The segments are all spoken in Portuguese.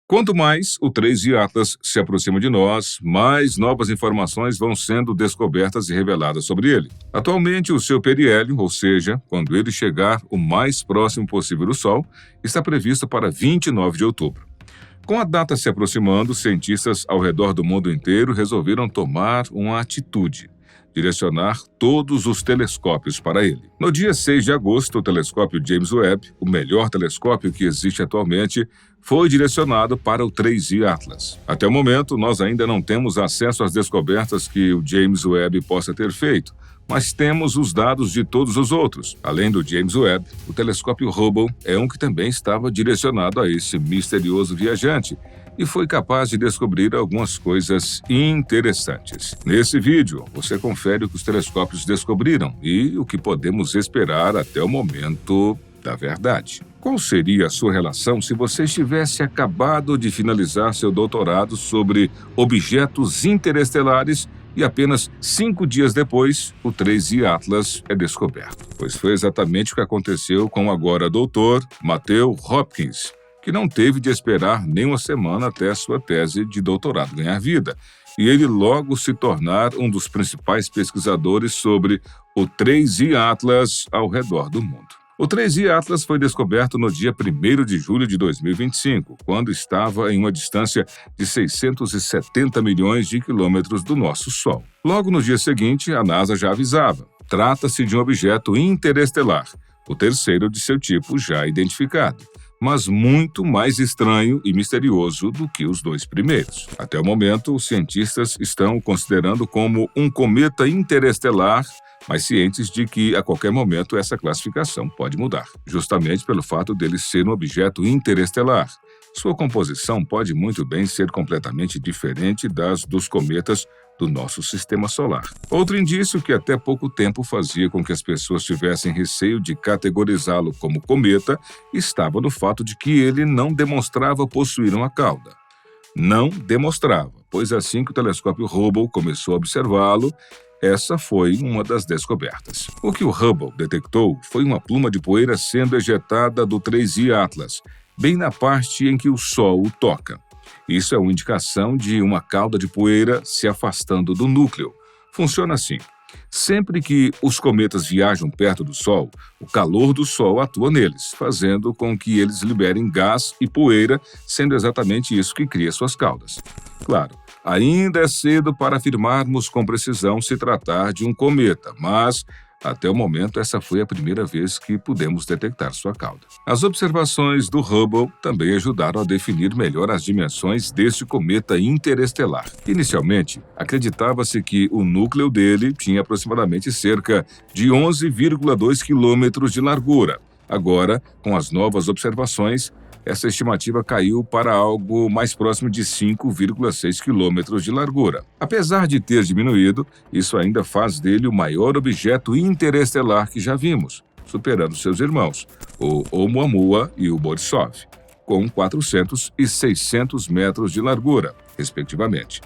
Quanto mais o 3G Atlas se aproxima de nós, mais novas informações vão sendo descobertas e reveladas sobre ele. Atualmente, o seu periélio, ou seja, quando ele chegar o mais próximo possível do Sol, está previsto para 29 de outubro. Com a data se aproximando, cientistas ao redor do mundo inteiro resolveram tomar uma atitude: direcionar todos os telescópios para ele. No dia 6 de agosto, o telescópio James Webb, o melhor telescópio que existe atualmente, foi direcionado para o 3G Atlas. Até o momento, nós ainda não temos acesso às descobertas que o James Webb possa ter feito, mas temos os dados de todos os outros. Além do James Webb, o telescópio Hubble é um que também estava direcionado a esse misterioso viajante e foi capaz de descobrir algumas coisas interessantes. Nesse vídeo, você confere o que os telescópios descobriram e o que podemos esperar até o momento da verdade. Qual seria a sua relação se você estivesse acabado de finalizar seu doutorado sobre objetos interestelares e apenas 5 dias depois, o 3G Atlas é descoberto? Pois foi exatamente o que aconteceu com o agora doutor Matthew Hopkins, que não teve de esperar nem uma semana até a sua tese de doutorado ganhar vida, e ele logo se tornar um dos principais pesquisadores sobre o 3G Atlas ao redor do mundo. O 3G Atlas foi descoberto no dia 1º de julho de 2025, quando estava em uma distância de 670 milhões de quilômetros do nosso Sol. Logo no dia seguinte, a NASA já avisava: trata-se de um objeto interestelar, o terceiro de seu tipo já identificado, mas muito mais estranho e misterioso do que os 2 primeiros. Até o momento, os cientistas estão considerando como um cometa interestelar, mas cientes de que a qualquer momento essa classificação pode mudar, justamente pelo fato dele ser um objeto interestelar. Sua composição pode muito bem ser completamente diferente das dos cometas do nosso sistema solar. Outro indício que até pouco tempo fazia com que as pessoas tivessem receio de categorizá-lo como cometa estava no fato de que ele não demonstrava possuir uma cauda. Não demonstrava, pois assim que o telescópio Hubble começou a observá-lo, essa foi uma das descobertas. O que o Hubble detectou foi uma pluma de poeira sendo ejetada do 3G Atlas, bem na parte em que o Sol o toca. Isso é uma indicação de uma cauda de poeira se afastando do núcleo. Funciona assim: sempre que os cometas viajam perto do Sol, o calor do Sol atua neles, fazendo com que eles liberem gás e poeira, sendo exatamente isso que cria suas caudas. Claro, ainda é cedo para afirmarmos com precisão se tratar de um cometa, mas até o momento, essa foi a primeira vez que pudemos detectar sua cauda. As observações do Hubble também ajudaram a definir melhor as dimensões deste cometa interestelar. Inicialmente, acreditava-se que o núcleo dele tinha aproximadamente cerca de 11,2 quilômetros de largura. Agora, com as novas observações, essa estimativa caiu para algo mais próximo de 5,6 quilômetros de largura. Apesar de ter diminuído, isso ainda faz dele o maior objeto interestelar que já vimos, superando seus irmãos, o Oumuamua e o Borisov, com 400 e 600 metros de largura, respectivamente.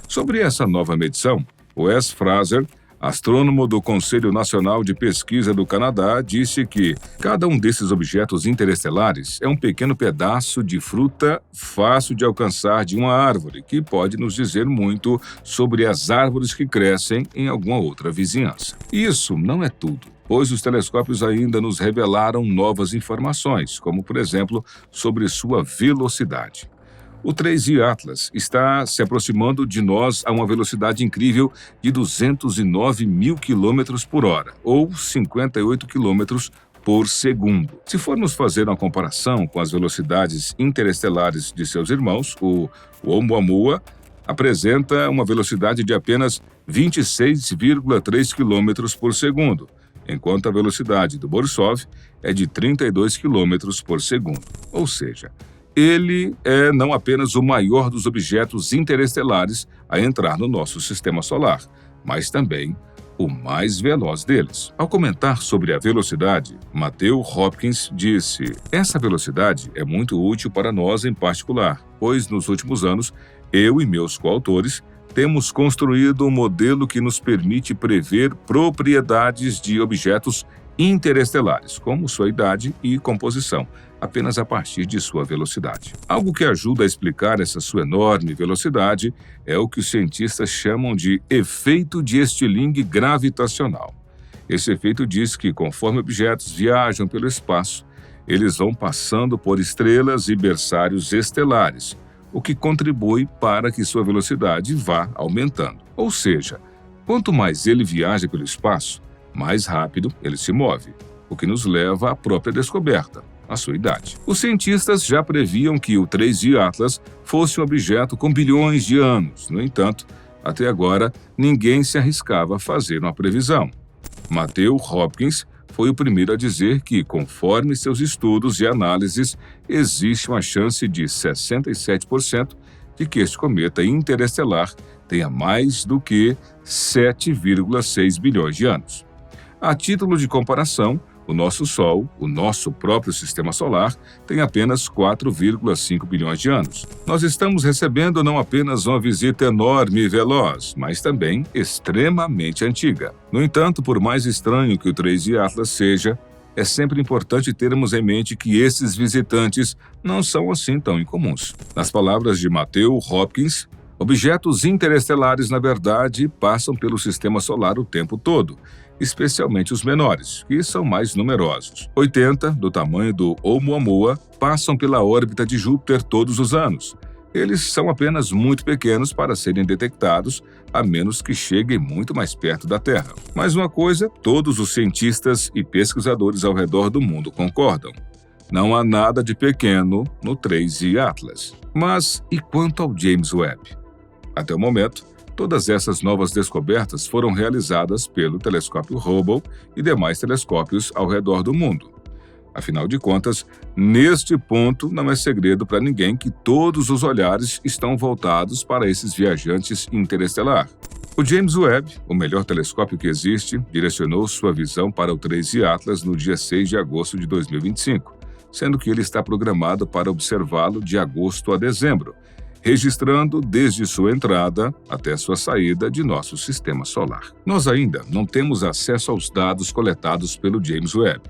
Sobre essa nova medição, Wes Fraser, astrônomo do Conselho Nacional de Pesquisa do Canadá, disse que cada um desses objetos interestelares é um pequeno pedaço de fruta fácil de alcançar de uma árvore, que pode nos dizer muito sobre as árvores que crescem em alguma outra vizinhança. Isso não é tudo, pois os telescópios ainda nos revelaram novas informações, como, por exemplo, sobre sua velocidade. O 3G Atlas está se aproximando de nós a uma velocidade incrível de 209 mil quilômetros por hora, ou 58 quilômetros por segundo. Se formos fazer uma comparação com as velocidades interestelares de seus irmãos, o Oumuamua apresenta uma velocidade de apenas 26,3 quilômetros por segundo, enquanto a velocidade do Borisov é de 32 quilômetros por segundo. Ou seja, ele é não apenas o maior dos objetos interestelares a entrar no nosso sistema solar, mas também o mais veloz deles. Ao comentar sobre a velocidade, Matthew Hopkins disse: essa velocidade é muito útil para nós em particular, pois nos últimos anos, eu e meus coautores temos construído um modelo que nos permite prever propriedades de objetos interestelares, como sua idade e composição, apenas a partir de sua velocidade. Algo que ajuda a explicar essa sua enorme velocidade é o que os cientistas chamam de efeito de estilingue gravitacional. Esse efeito diz que, conforme objetos viajam pelo espaço, eles vão passando por estrelas e berçários estelares, o que contribui para que sua velocidade vá aumentando. Ou seja, quanto mais ele viaja pelo espaço, mais rápido ele se move, o que nos leva à própria descoberta, a sua idade. Os cientistas já previam que o 3G Atlas fosse um objeto com bilhões de anos. No entanto, até agora, ninguém se arriscava a fazer uma previsão. Matthew Hopkins foi o primeiro a dizer que, conforme seus estudos e análises, existe uma chance de 67% de que este cometa interestelar tenha mais do que 7,6 bilhões de anos. A título de comparação, o nosso Sol, o nosso próprio Sistema Solar, tem apenas 4,5 bilhões de anos. Nós estamos recebendo não apenas uma visita enorme e veloz, mas também extremamente antiga. No entanto, por mais estranho que o 3G Atlas seja, é sempre importante termos em mente que esses visitantes não são assim tão incomuns. Nas palavras de Matthew Hopkins, objetos interestelares, na verdade, passam pelo Sistema Solar o tempo todo, especialmente os menores, que são mais numerosos. 80, do tamanho do Oumuamua, passam pela órbita de Júpiter todos os anos. Eles são apenas muito pequenos para serem detectados, a menos que cheguem muito mais perto da Terra. Mas uma coisa, todos os cientistas e pesquisadores ao redor do mundo concordam: não há nada de pequeno no 3G Atlas. Mas e quanto ao James Webb? Até o momento, todas essas novas descobertas foram realizadas pelo telescópio Hubble e demais telescópios ao redor do mundo. Afinal de contas, neste ponto não é segredo para ninguém que todos os olhares estão voltados para esses viajantes interestelar. O James Webb, o melhor telescópio que existe, direcionou sua visão para o 3G Atlas no dia 6 de agosto de 2025, sendo que ele está programado para observá-lo de agosto a dezembro, registrando desde sua entrada até sua saída de nosso sistema solar. Nós ainda não temos acesso aos dados coletados pelo James Webb,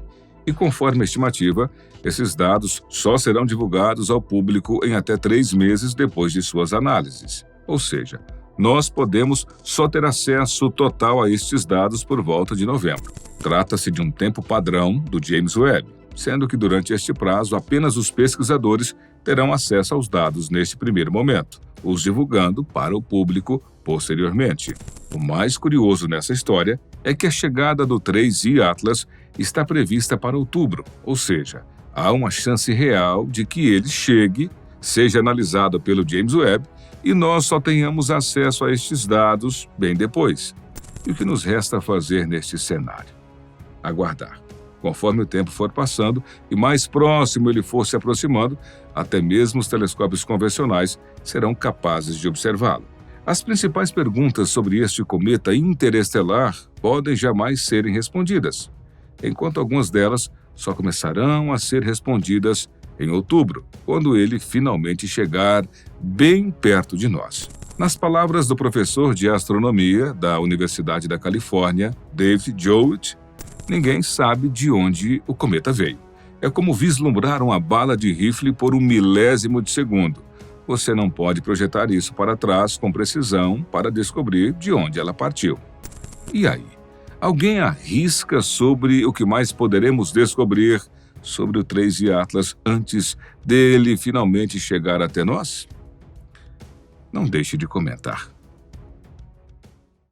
e conforme a estimativa, esses dados só serão divulgados ao público em até 3 meses depois de suas análises. Ou seja, nós podemos só ter acesso total a estes dados por volta de novembro. Trata-se de um tempo padrão do James Webb, sendo que durante este prazo apenas os pesquisadores terão acesso aos dados neste primeiro momento, os divulgando para o público posteriormente. O mais curioso nessa história é que a chegada do 3G Atlas está prevista para outubro, ou seja, há uma chance real de que ele chegue, seja analisado pelo James Webb e nós só tenhamos acesso a estes dados bem depois. E o que nos resta fazer neste cenário? Aguardar. Conforme o tempo for passando e mais próximo ele for se aproximando, até mesmo os telescópios convencionais serão capazes de observá-lo. As principais perguntas sobre este cometa interestelar podem jamais serem respondidas, enquanto algumas delas só começarão a ser respondidas em outubro, quando ele finalmente chegar bem perto de nós. Nas palavras do professor de astronomia da Universidade da Califórnia, David Jowett, ninguém sabe de onde o cometa veio. É como vislumbrar uma bala de rifle por 1/1000 de segundo. Você não pode projetar isso para trás com precisão para descobrir de onde ela partiu. E aí? Alguém arrisca sobre o que mais poderemos descobrir sobre o 3G Atlas antes dele finalmente chegar até nós? Não deixe de comentar.